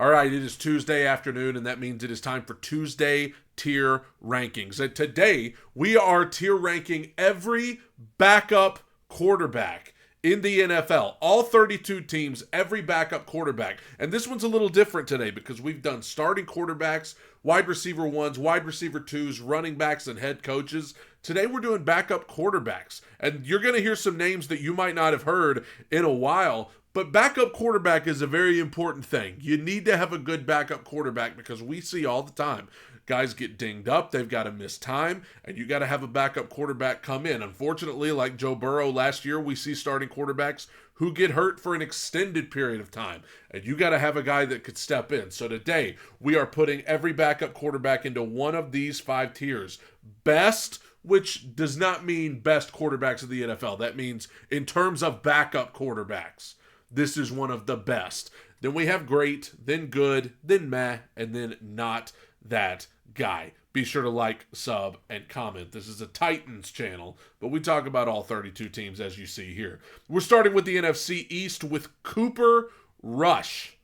All right, it is Tuesday afternoon, and that means it is time for Tuesday tier rankings. And today, we are tier ranking every backup quarterback in the NFL. All 32 teams, every backup quarterback. And this one's a little different today because we've done starting quarterbacks, wide receiver ones, wide receiver twos, running backs, and head coaches. Today we're doing backup quarterbacks. And you're going to hear some names that you might not have heard in a while. But backup quarterback is a very important thing. You need to have a good backup quarterback because we see all the time guys get dinged up, they've got to miss time, and you got to have a backup quarterback come in. Unfortunately, like Joe Burrow last year, we see starting quarterbacks who get hurt for an extended period of time, and you got to have a guy that could step in. So today, we are putting every backup quarterback into one of these 5 tiers. Best, which does not mean best quarterbacks of the NFL. That means in terms of backup quarterbacks, this is one of the best. Then we have great, then good, then meh, and then not that guy. Be sure to like, sub, and comment. This is a Titans channel, but we talk about all 32 teams as you see here. We're starting with the NFC East with Cooper Rush.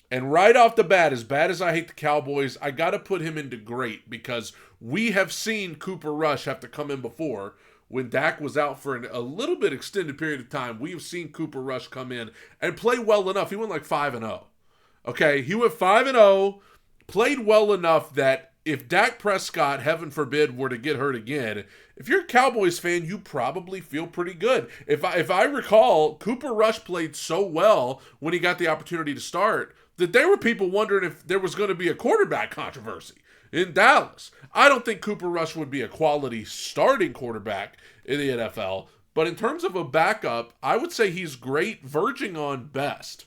And right off the bat, as bad as I hate the Cowboys, I got to put him into great because we have seen Cooper Rush have to come in before. When Dak was out for a little bit extended period of time, we've seen Cooper Rush come in and play well enough. He went like 5-0. Okay, he went 5-0, played well enough that if Dak Prescott, heaven forbid, were to get hurt again, if you're a Cowboys fan, you probably feel pretty good. If I recall, Cooper Rush played so well when he got the opportunity to start that there were people wondering if there was going to be a quarterback controversy in Dallas. I don't think Cooper Rush would be a quality starting quarterback in the NFL, but in terms of a backup, I would say he's great, verging on best.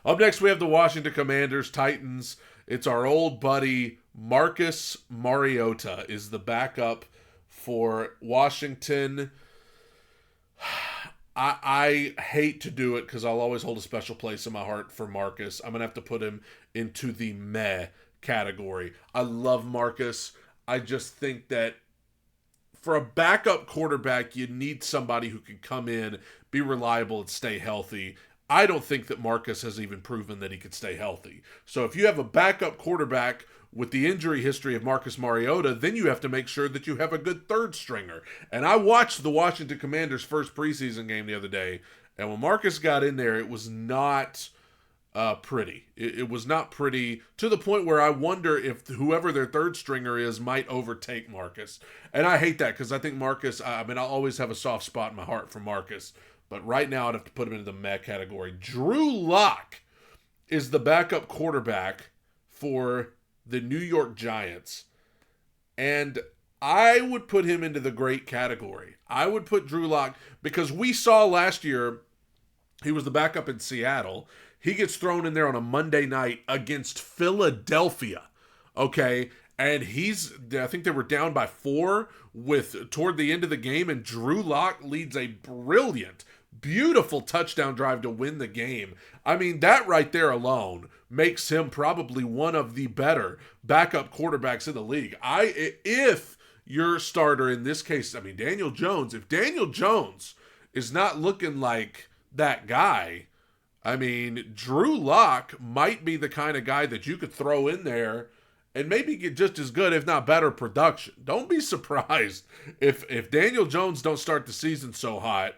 Up next, we have the Washington Commanders, Titans. It's our old buddy Marcus Mariota is the backup for Washington. I hate to do it because I'll always hold a special place in my heart for Marcus. I'm going to have to put him into the meh category. I love Marcus. I just think that for a backup quarterback, you need somebody who can come in, be reliable, and stay healthy. I don't think that Marcus has even proven that he could stay healthy. So if you have a backup quarterback with the injury history of Marcus Mariota, then you have to make sure that you have a good third stringer. And I watched the Washington Commanders' first preseason game the other day, and when Marcus got in there, it was not pretty. It was not pretty to the point where I wonder if whoever their third stringer is might overtake Marcus. And I hate that because I think Marcus, I'll always have a soft spot in my heart for Marcus. But right now I'd have to put him into the meh category. Drew Lock is the backup quarterback for the New York Giants. And I would put him into the great category. I would put Drew Lock because we saw last year he was the backup in Seattle. He gets thrown in there on a Monday night against Philadelphia. Okay? And I think they were down by 4 toward the end of the game, and Drew Lock leads a brilliant, beautiful touchdown drive to win the game. I mean, that right there alone makes him probably one of the better backup quarterbacks in the league. If your starter in this case, Daniel Jones, if Daniel Jones is not looking like that guy, Drew Lock might be the kind of guy that you could throw in there and maybe get just as good, if not better, production. Don't be surprised if Daniel Jones don't start the season so hot.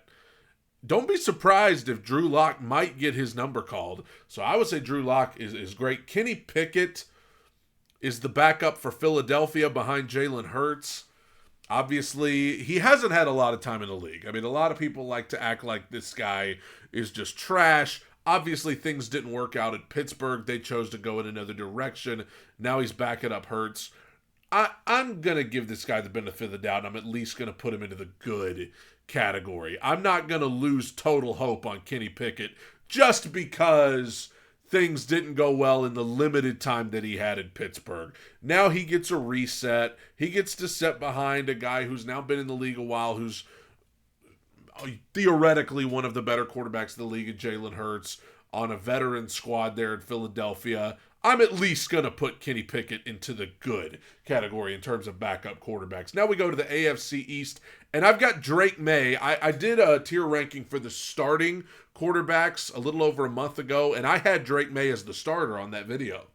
Don't be surprised if Drew Lock might get his number called. So I would say Drew Lock is great. Kenny Pickett is the backup for Philadelphia behind Jalen Hurts. Obviously, he hasn't had a lot of time in the league. A lot of people like to act like this guy is just trash. Obviously, things didn't work out at Pittsburgh. They chose to go in another direction. Now he's backing up Hurts. I'm going to give this guy the benefit of the doubt, and I'm at least going to put him into the good category. I'm not going to lose total hope on Kenny Pickett just because things didn't go well in the limited time that he had in Pittsburgh. Now he gets a reset. He gets to sit behind a guy who's now been in the league a while, who's theoretically one of the better quarterbacks in the league, Jalen Hurts. on a veteran squad there in Philadelphia. I'm at least going to put Kenny Pickett into the good category in terms of backup quarterbacks. Now we go to the AFC East, and I've got Drake May. I did a tier ranking for the starting quarterbacks a little over a month ago, and I had Drake May as the starter on that video.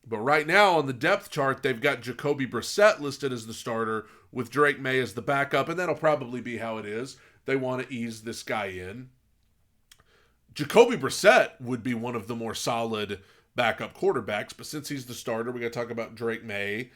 But right now on the depth chart, they've got Jacoby Brissett listed as the starter with Drake May as the backup, and that'll probably be how it is. They want to ease this guy in. Jacoby Brissett would be one of the more solid backup quarterbacks, but since he's the starter, we got to talk about Drake May.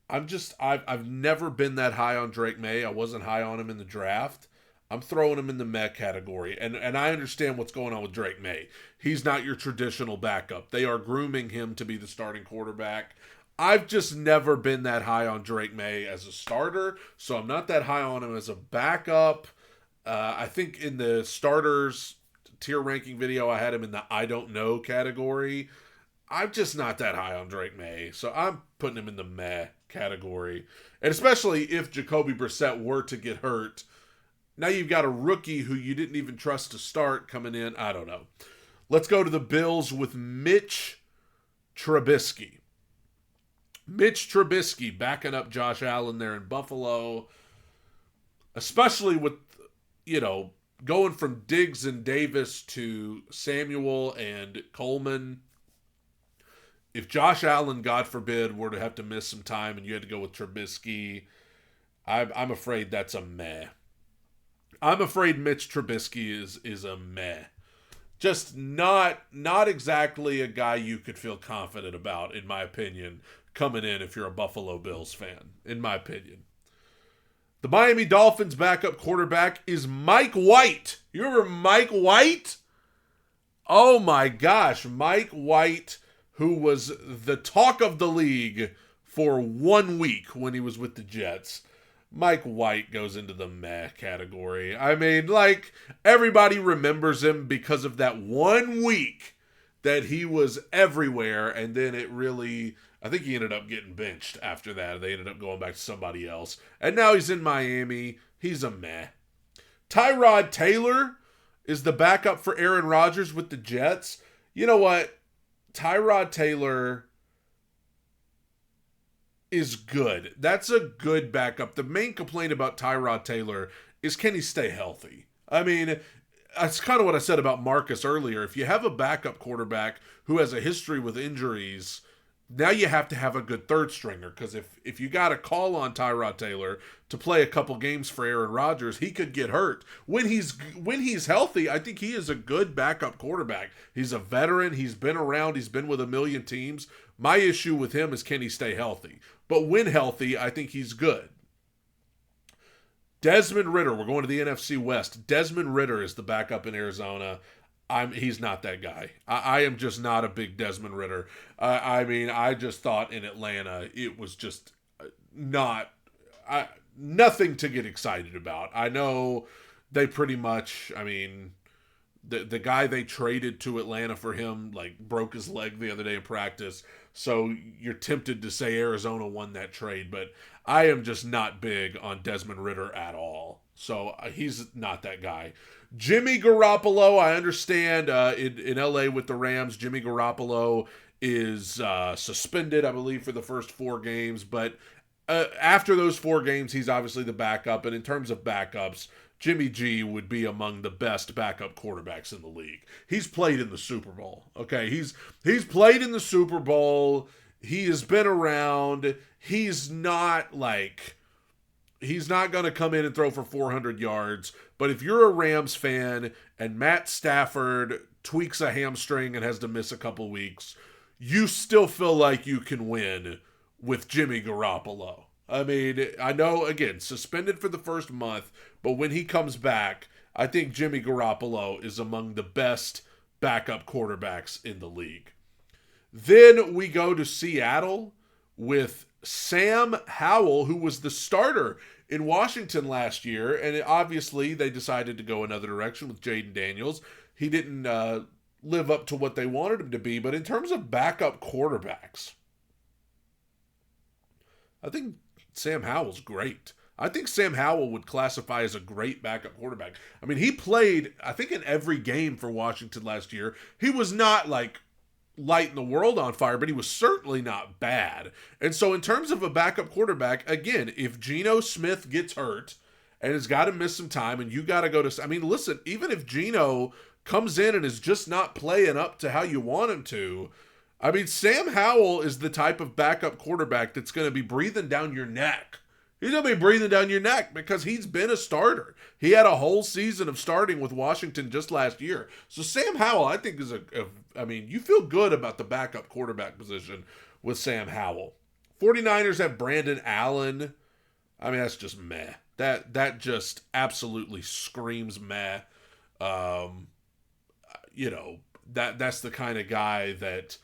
I've never been that high on Drake May. I wasn't high on him in the draft. I'm throwing him in the meh category, and I understand what's going on with Drake May. He's not your traditional backup. They are grooming him to be the starting quarterback. I've just never been that high on Drake May as a starter, so I'm not that high on him as a backup. I think in the starters tier ranking video, I had him in the I don't know category. I'm just not that high on Drake May, so I'm putting him in the meh category. And especially if Jacoby Brissett were to get hurt, now you've got a rookie who you didn't even trust to start coming in. I don't know. Let's go to the Bills with Mitch Trubisky. Mitch Trubisky backing up Josh Allen there in Buffalo, especially with, going from Diggs and Davis to Samuel and Coleman. If Josh Allen, God forbid, were to have to miss some time and you had to go with Trubisky, I'm afraid that's a meh. I'm afraid Mitch Trubisky is a meh. Just not exactly a guy you could feel confident about, in my opinion, coming in if you're a Buffalo Bills fan, in my opinion. The Miami Dolphins backup quarterback is Mike White. You remember Mike White? Oh my gosh, Mike White, who was the talk of the league for 1 week when he was with the Jets. Mike White goes into the meh category. I mean, everybody remembers him because of that 1 week that he was everywhere, and then I think he ended up getting benched after that. They ended up going back to somebody else. And now he's in Miami. He's a meh. Tyrod Taylor is the backup for Aaron Rodgers with the Jets. You know what? Tyrod Taylor is good. That's a good backup. The main complaint about Tyrod Taylor is, can he stay healthy? I mean, that's kind of what I said about Marcus earlier. If you have a backup quarterback who has a history with injuries, now you have to have a good third stringer, because if you got to call on Tyrod Taylor to play a couple games for Aaron Rodgers, he could get hurt. When he's healthy, I think he is a good backup quarterback. He's a veteran. He's been around. He's been with a million teams. My issue with him is, can he stay healthy? But when healthy, I think he's good. Desmond Ridder, we're going to the NFC West. Desmond Ridder is the backup in Arizona. He's not that guy. I am just not a big Desmond Ridder. I just thought in Atlanta it was just nothing to get excited about. I know they pretty much, the guy they traded to Atlanta for him broke his leg the other day in practice. So you're tempted to say Arizona won that trade, but I am just not big on Desmond Ridder at all. So he's not that guy. Jimmy Garoppolo, I understand in LA with the Rams, Jimmy Garoppolo is suspended, I believe, for the first 4 games. But after those 4 games, he's obviously the backup. And in terms of backups, Jimmy G would be among the best backup quarterbacks in the league. He's played in the Super Bowl. Okay, he's played in the Super Bowl. He has been around. He's not going to come in and throw for 400 yards. But if you're a Rams fan and Matt Stafford tweaks a hamstring and has to miss a couple weeks, you still feel like you can win with Jimmy Garoppolo. I know, again, suspended for the first month, but when he comes back, I think Jimmy Garoppolo is among the best backup quarterbacks in the league. Then we go to Seattle with Sam Howell, who was the starter in Washington last year, and obviously they decided to go another direction with Jaden Daniels. He didn't live up to what they wanted him to be, but in terms of backup quarterbacks, I think Sam Howell's great. I think Sam Howell would classify as a great backup quarterback. I mean, he played, I think, in every game for Washington last year. He was not like lighting the world on fire, but he was certainly not bad. And so, in terms of a backup quarterback, again, if Geno Smith gets hurt and has got to miss some time, and you got to go to, I mean, listen, even if Geno comes in and is just not playing up to how you want him to, I mean, Sam Howell is the type of backup quarterback that's going to be breathing down your neck. He's going to be breathing down your neck because he's been a starter. He had a whole season of starting with Washington just last year. So Sam Howell, I think, is I mean, you feel good about the backup quarterback position with Sam Howell. 49ers have Brandon Allen. I mean, that's just meh. That just absolutely screams meh. You know, that's the kind of guy that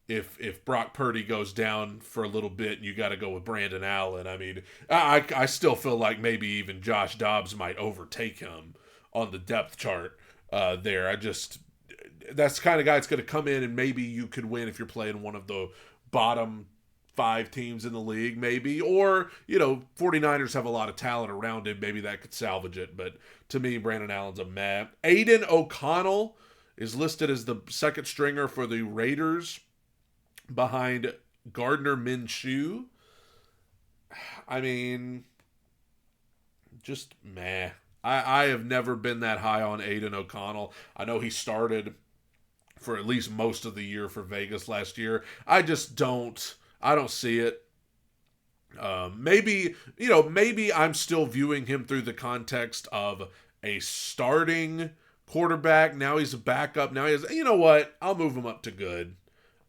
if Brock Purdy goes down for a little bit and you got to go with Brandon Allen, I mean, I still feel like maybe even Josh Dobbs might overtake him on the depth chart there. That's the kind of guy that's going to come in and maybe you could win if you're playing one of the bottom 5 teams in the league, maybe. Or, 49ers have a lot of talent around him. Maybe that could salvage it. But to me, Brandon Allen's a meh. Aiden O'Connell is listed as the second stringer for the Raiders behind Gardner Minshew. I mean, just meh. I have never been that high on Aiden O'Connell. I know he started for at least most of the year for Vegas last year. I don't see it. Maybe I'm still viewing him through the context of a starting quarterback. Now he's a backup. Now he has, you know what? I'll move him up to good.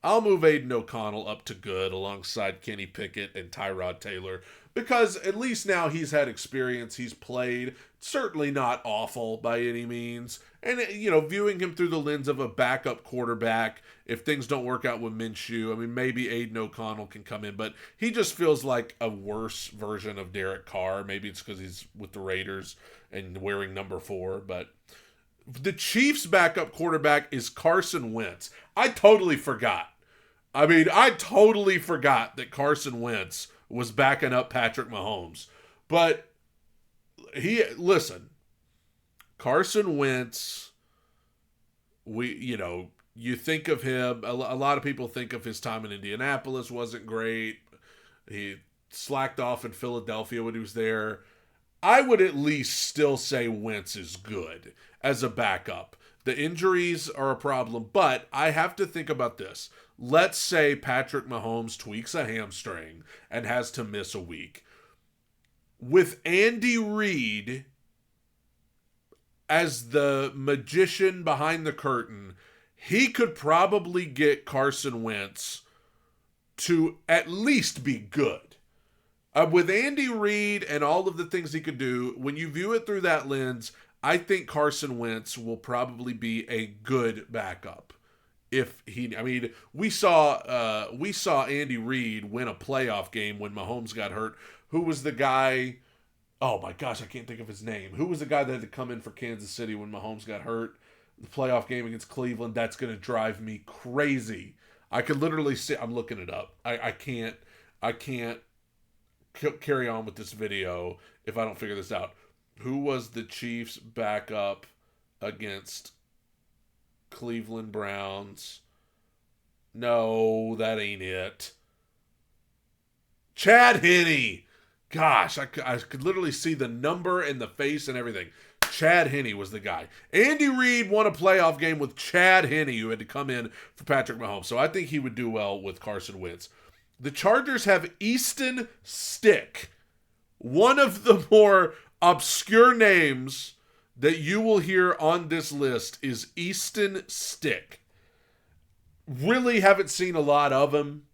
I'll move Aiden O'Connell up to good alongside Kenny Pickett and Tyrod Taylor because at least now he's had experience. He's played. Certainly not awful by any means. And, viewing him through the lens of a backup quarterback, if things don't work out with Minshew, I mean, maybe Aiden O'Connell can come in, but he just feels like a worse version of Derek Carr. Maybe it's because he's with the Raiders and wearing number 4, but the Chiefs' backup quarterback is Carson Wentz. I totally forgot that Carson Wentz was backing up Patrick Mahomes. But Carson Wentz, you think of him, a lot of people think of his time in Indianapolis wasn't great. He slacked off in Philadelphia when he was there. I would at least still say Wentz is good as a backup. The injuries are a problem, but I have to think about this. Let's say Patrick Mahomes tweaks a hamstring and has to miss a week. With Andy Reid as the magician behind the curtain, he could probably get Carson Wentz to at least be good. With Andy Reid and all of the things he could do, when you view it through that lens, I think Carson Wentz will probably be a good backup. We saw Andy Reid win a playoff game when Mahomes got hurt. Who was the guy? Oh my gosh, I can't think of his name. Who was the guy that had to come in for Kansas City when Mahomes got hurt? The playoff game against Cleveland. That's going to drive me crazy. I could literally see. I'm looking it up. I can't carry on with this video if I don't figure this out. Who was the Chiefs' backup against Cleveland Browns? No, that ain't it. Chad Henne. Gosh, I could literally see the number and the face and everything. Chad Henne was the guy. Andy Reid won a playoff game with Chad Henne, who had to come in for Patrick Mahomes. So I think he would do well with Carson Wentz. The Chargers have Easton Stick, one of the more obscure names that you will hear on this list is Easton Stick. Really haven't seen a lot of him.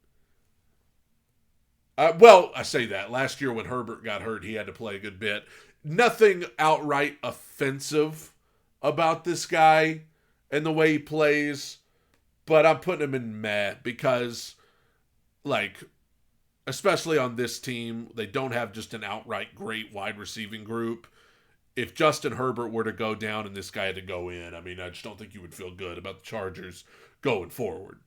I say that. Last year when Herbert got hurt, he had to play a good bit. Nothing outright offensive about this guy and the way he plays, but I'm putting him in meh because, especially on this team, they don't have just an outright great wide receiving group. If Justin Herbert were to go down and this guy had to go in, I just don't think you would feel good about the Chargers going forward.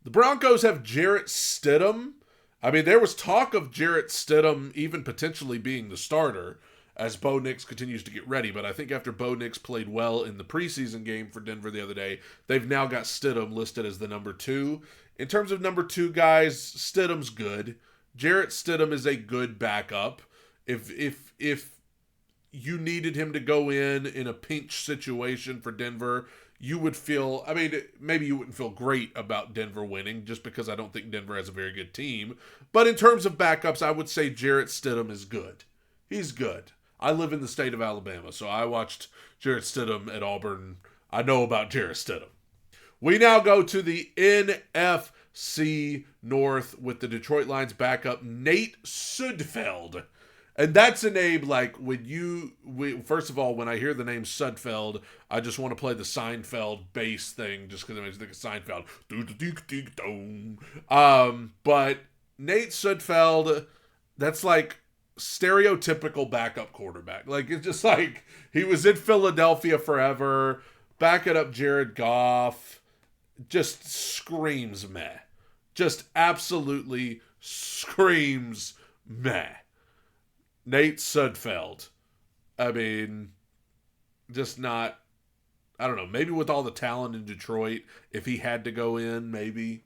The Broncos have Jarrett Stidham I mean, there was talk of Jarrett Stidham even potentially being the starter as Bo Nix continues to get ready. But I think after Bo Nix played well in the preseason game for Denver the other day, they've now got Stidham listed as the number 2. In terms of number 2 guys, Stidham's good. Jarrett Stidham is a good backup. If you needed him to go in a pinch situation for Denver, you would feel, I mean, maybe you wouldn't feel great about Denver winning just because I don't think Denver has a very good team. But in terms of backups, I would say Jarrett Stidham is good. He's good. I live in the state of Alabama, so I watched Jarrett Stidham at Auburn. I know about Jarrett Stidham. We now go to the NFC North with the Detroit Lions backup, Nate Sudfeld. And that's a name like first of all, when I hear the name Sudfeld, I just want to play the Seinfeld bass thing just because it makes me think of Seinfeld. But Nate Sudfeld, that's like stereotypical backup quarterback. Like, it's just like he was in Philadelphia forever, backing up Jared Goff. Just screams meh. Just absolutely screams meh. Nate Sudfeld. I mean, just not, I don't know, maybe with all the talent in Detroit, if he had to go in, maybe.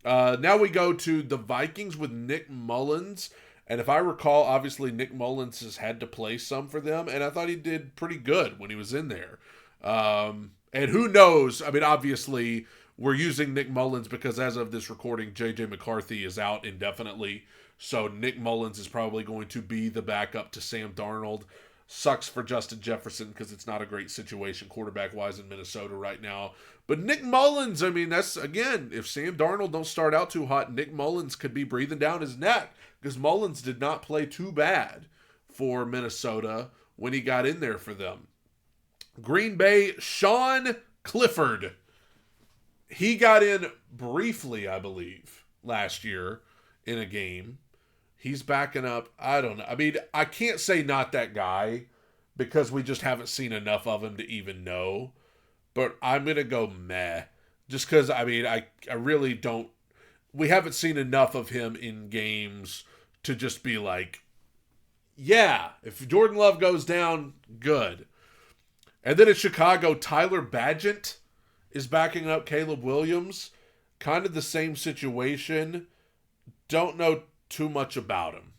Now we go to the Vikings with Nick Mullins. And if I recall, obviously Nick Mullins has had to play some for them, and I thought he did pretty good when he was in there. And who knows? I mean, obviously, we're using Nick Mullins because as of this recording, J.J. McCarthy is out indefinitely. So Nick Mullins is probably going to be the backup to Sam Darnold. Sucks for Justin Jefferson because it's not a great situation quarterback-wise in Minnesota right now. But Nick Mullins, I mean, that's, again, if Sam Darnold don't start out too hot, Nick Mullins could be breathing down his neck because Mullins did not play too bad for Minnesota when he got in there for them. Green Bay, Sean Clifford. He got in briefly, I believe, last year in a game. He's backing up. I don't know. I mean, I can't say not that guy because we just haven't seen enough of him to even know. But I'm going to go meh. Just because, I mean, I really don't. We haven't seen enough of him in games to just be like, yeah, if Jordan Love goes down, good. And then in Chicago, Tyler Badgett is backing up Caleb Williams. Kind of the same situation. Don't know too much about him.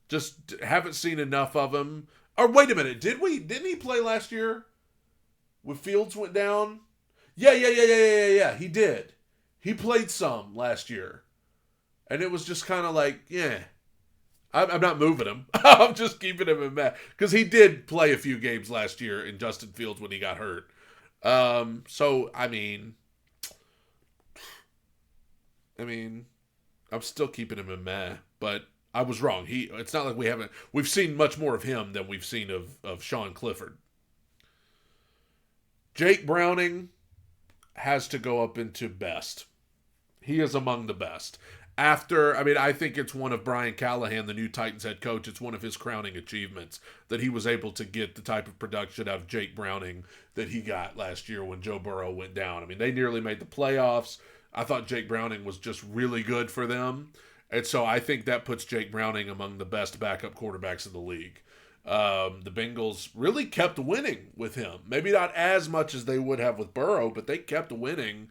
Just haven't seen enough of him. Or wait a minute, didn't he play last year? When Fields went down? Yeah, he did. He played some last year. And it was just kind of like, yeah. I'm not moving him. I'm just keeping him in Matt. Because he did play a few games last year in Justin Fields when he got hurt. So, I mean, I'm still keeping him in meh, but I was wrong. It's not like we've seen much more of him than we've seen of Sean Clifford. Jake Browning has to go up into best. He is among the best. I think it's one of Brian Callahan, the new Titans head coach, it's one of his crowning achievements that he was able to get the type of production out of Jake Browning that he got last year when Joe Burrow went down. I mean, they nearly made the playoffs. I thought Jake Browning was just really good for them. And so I think that puts Jake Browning among the best backup quarterbacks in the league. The Bengals really kept winning with him. Maybe not as much as they would have with Burrow, but they kept winning.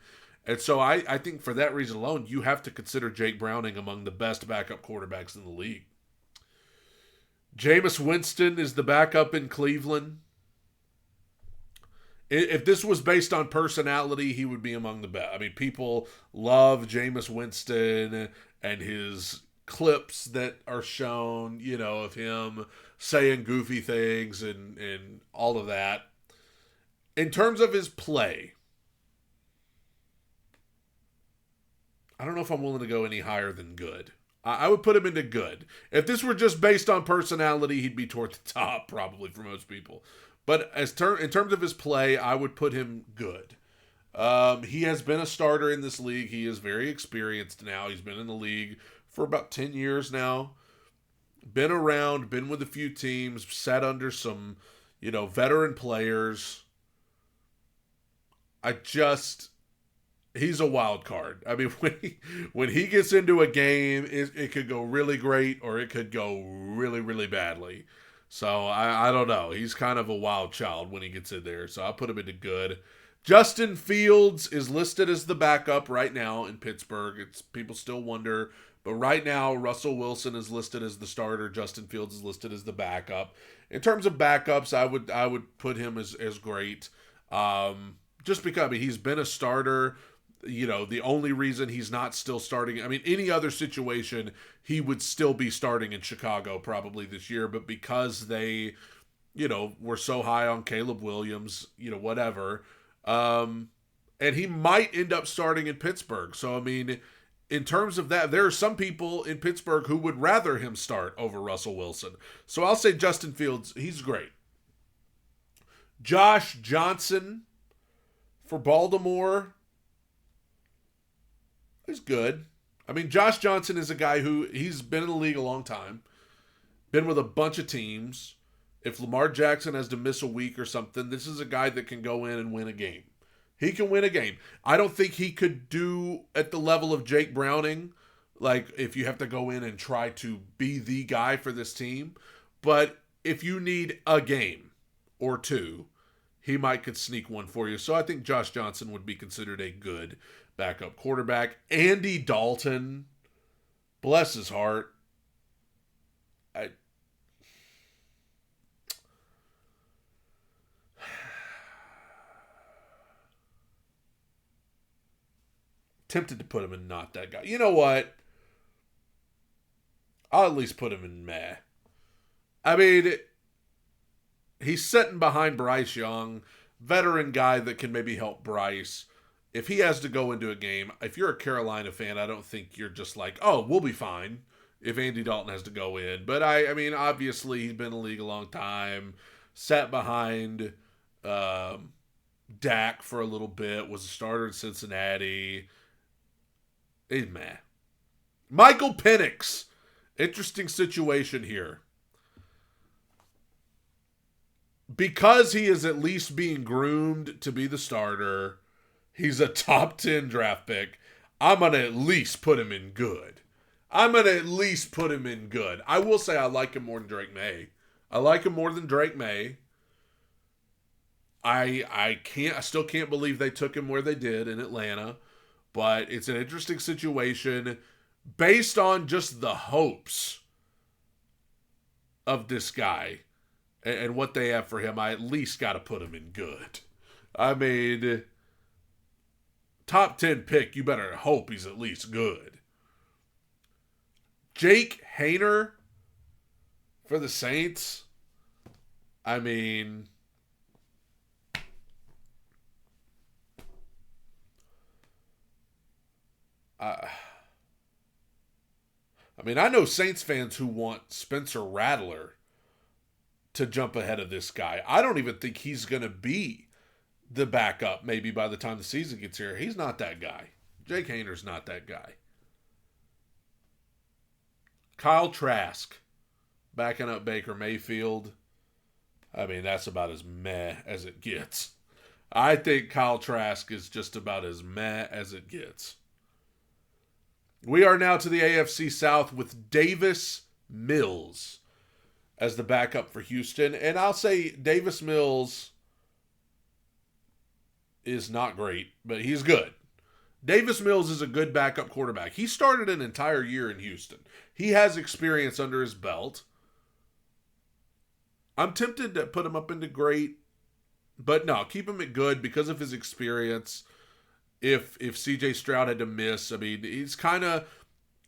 And so I think for that reason alone, you have to consider Jake Browning among the best backup quarterbacks in the league. Jameis Winston is the backup in Cleveland. If this was based on personality, he would be among the best. I mean, people love Jameis Winston and his clips that are shown, of him saying goofy things and all of that. In terms of his play, I don't know if I'm willing to go any higher than good. I would put him into good. If this were just based on personality, he'd be toward the top probably for most people. But in terms of his play, I would put him good. He has been a starter in this league. He is very experienced now. He's been in the league for about 10 years now. Been around, been with a few teams, sat under some, veteran players. he's a wild card. I mean, when he gets into a game, it could go really great or it could go really, really badly. So I don't know. He's kind of a wild child when he gets in there. So I'll put him into good. Justin Fields is listed as the backup right now in Pittsburgh. It's people still wonder, but right now Russell Wilson is listed as the starter. Justin Fields is listed as the backup. In terms of backups, I would put him as great. Just because he's been a starter. You know, the only reason he's not still starting, I mean, any other situation, he would still be starting in Chicago probably this year, but because they, were so high on Caleb Williams, whatever, and he might end up starting in Pittsburgh. So, I mean, in terms of that, there are some people in Pittsburgh who would rather him start over Russell Wilson. So I'll say Justin Fields, he's great. Josh Johnson for Baltimore, he's good. I mean, Josh Johnson is a guy who he's been in the league a long time, been with a bunch of teams. If Lamar Jackson has to miss a week or something, this is a guy that can go in and win a game. He can win a game. I don't think he could do at the level of Jake Browning, like if you have to go in and try to be the guy for this team. But if you need a game or two, he might could sneak one for you. So I think Josh Johnson would be considered a good backup quarterback. Andy Dalton, bless his heart. Tempted to put him in not that guy. You know what? I'll at least put him in meh. I mean, he's sitting behind Bryce Young, veteran guy that can maybe help Bryce. If he has to go into a game, if you're a Carolina fan, I don't think you're just like, oh, we'll be fine if Andy Dalton has to go in. But I mean, obviously he's been in the league a long time, sat behind Dak for a little bit, was a starter in Cincinnati. He's meh. Michael Penix, interesting situation here. Because he is at least being groomed to be the starter, he's a top 10 draft pick. I'm going to at least put him in good. I will say I like him more than Drake May. I still can't believe they took him where they did in Atlanta, but it's an interesting situation based on just the hopes of this guy and what they have for him. I at least got to put him in good. I mean, top 10 pick, you better hope he's at least good. Jake Haener for the Saints. I mean, I know Saints fans who want Spencer Rattler to jump ahead of this guy. I don't even think he's going to be the backup maybe by the time the season gets here. He's not that guy. Jake Haener's not that guy. Kyle Trask backing up Baker Mayfield. I mean, that's about as meh as it gets. I think Kyle Trask is just about as meh as it gets. We are now to the AFC South with Davis Mills as the backup for Houston. And I'll say Davis Mills is not great, but he's good. Davis Mills is a good backup quarterback. He started an entire year in Houston. He has experience under his belt. I'm tempted to put him up into great, but no, keep him at good because of his experience. If CJ Stroud had to miss, I mean, he's kind of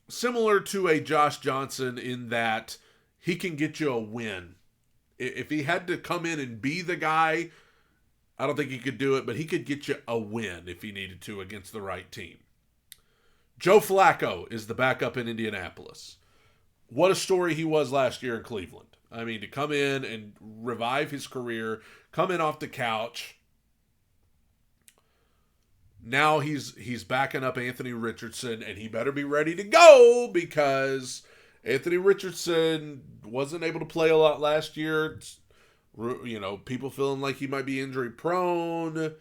similar to a Josh Johnson in that he can get you a win. If he had to come in and be the guy, I don't think he could do it, but he could get you a win if he needed to against the right team. Joe Flacco is the backup in Indianapolis. What a story he was last year in Cleveland. I mean, to come in and revive his career, come in off the couch. Now he's backing up Anthony Richardson, and he better be ready to go because Anthony Richardson wasn't able to play a lot last year. People feeling like he might be injury prone.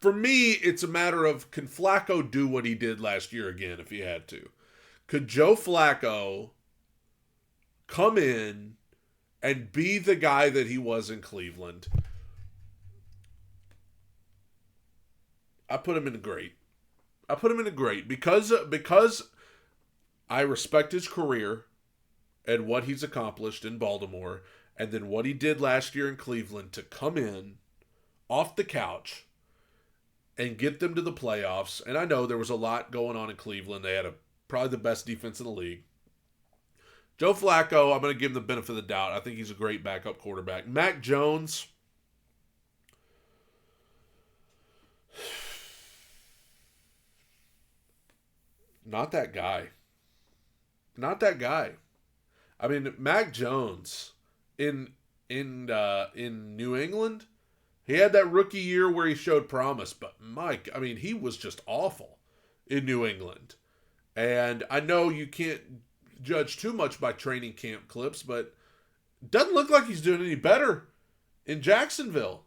For me, it's a matter of, can Flacco do what he did last year again if he had to? Could Joe Flacco come in and be the guy that he was in Cleveland? I put him in a great. I put him in a great because I respect his career and what he's accomplished in Baltimore, and then what he did last year in Cleveland to come in off the couch and get them to the playoffs. And I know there was a lot going on in Cleveland. They had probably the best defense in the league. Joe Flacco, I'm going to give him the benefit of the doubt. I think he's a great backup quarterback. Mac Jones, not that guy. Not that guy. I mean, Mac Jones in New England, he had that rookie year where he showed promise, but Mike, I mean, he was just awful in New England. And I know you can't judge too much by training camp clips, but doesn't look like he's doing any better in Jacksonville.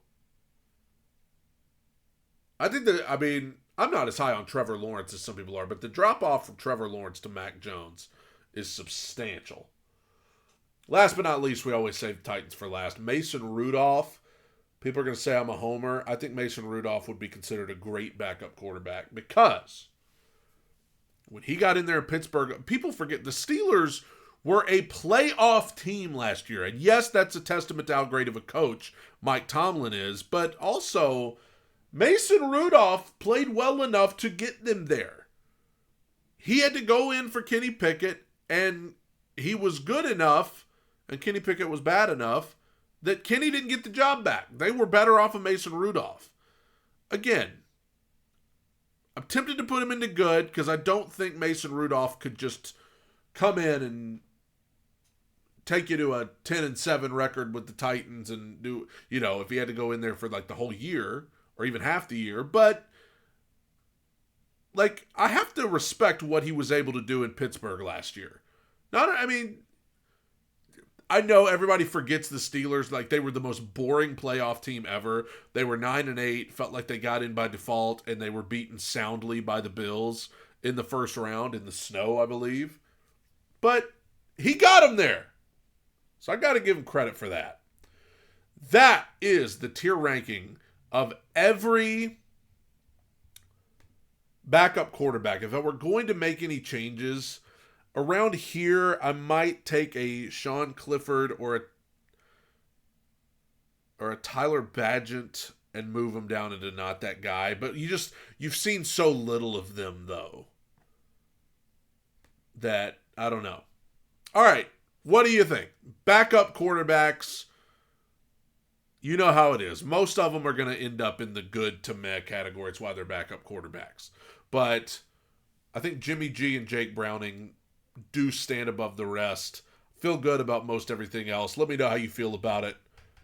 I mean, I'm not as high on Trevor Lawrence as some people are, but the drop off from Trevor Lawrence to Mac Jones is substantial. Last but not least, we always save the Titans for last. Mason Rudolph. People are going to say I'm a homer. I think Mason Rudolph would be considered a great backup quarterback because when he got in there in Pittsburgh, people forget the Steelers were a playoff team last year. And yes, that's a testament to how great of a coach Mike Tomlin is, but also Mason Rudolph played well enough to get them there. He had to go in for Kenny Pickett, and he was good enough, and Kenny Pickett was bad enough, that Kenny didn't get the job back. They were better off of Mason Rudolph. Again, I'm tempted to put him into good because I don't think Mason Rudolph could just come in and take you to a 10-7 record with the Titans and do, if he had to go in there for like the whole year or even half the year. But like, I have to respect what he was able to do in Pittsburgh last year. I know everybody forgets the Steelers. Like, they were the most boring playoff team ever. They were 9-8, felt like they got in by default, and they were beaten soundly by the Bills in the first round in the snow, I believe. But he got them there. So I got to give him credit for that. That is the tier ranking of every backup quarterback. If I were going to make any changes around here, I might take a Sean Clifford or a Tyler Badgett and move him down into not that guy. But you've seen so little of them, though, that I don't know. All right, what do you think? Backup quarterbacks, you know how it is. Most of them are going to end up in the good to meh category. It's why they're backup quarterbacks. But I think Jimmy G and Jake Browning do stand above the rest. Feel good about most everything else. Let me know how you feel about it.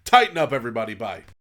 Tighten up, everybody. Bye.